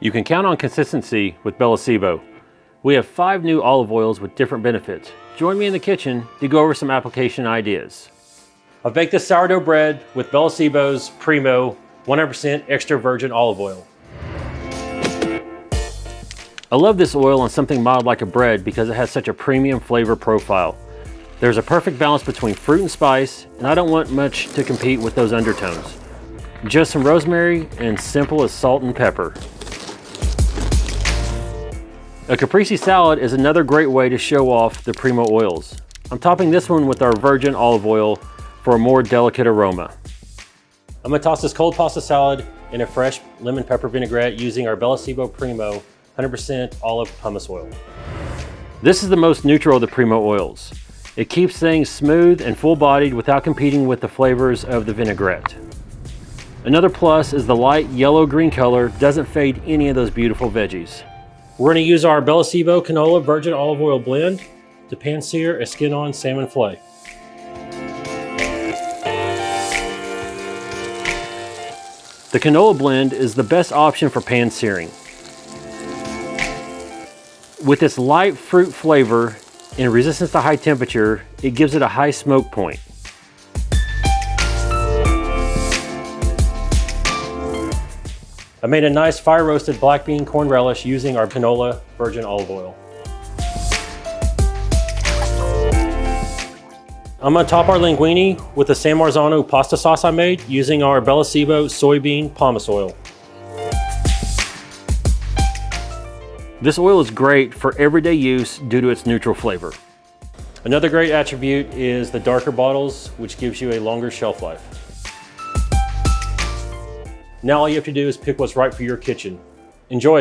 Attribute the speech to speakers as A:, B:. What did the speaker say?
A: You can count on consistency with Bellacibo. We have 5 new olive oils with different benefits. Join me in the kitchen to go over some application ideas. I've baked this sourdough bread with Bellacibo's Primo 100% extra virgin olive oil. I love this oil on something mild like a bread because it has such a premium flavor profile. There's a perfect balance between fruit and spice, and I don't want much to compete with those undertones. Just some rosemary and simple as salt and pepper. A Caprese salad is another great way to show off the Primo oils. I'm topping this one with our virgin olive oil for a more delicate aroma. I'm gonna toss this cold pasta salad in a fresh lemon pepper vinaigrette using our Bellacibo Primo 100% olive pumice oil. This is the most neutral of the Primo oils. It keeps things smooth and full-bodied without competing with the flavors of the vinaigrette. Another plus is the light yellow-green color doesn't fade any of those beautiful veggies. We're going to use our Bellacibo canola virgin olive oil blend to pan-sear a skin-on salmon fillet. The canola blend is the best option for pan-searing. With its light fruit flavor and resistance to high temperature, it gives it a high smoke point. I made a nice fire-roasted black bean corn relish using our canola virgin olive oil. I'm gonna top our linguine with the San Marzano pasta sauce I made using our Bellacibo soybean pumice oil. This oil is great for everyday use due to its neutral flavor. Another great attribute is the darker bottles, which gives you a longer shelf life. Now all you have to do is pick what's right for your kitchen. Enjoy.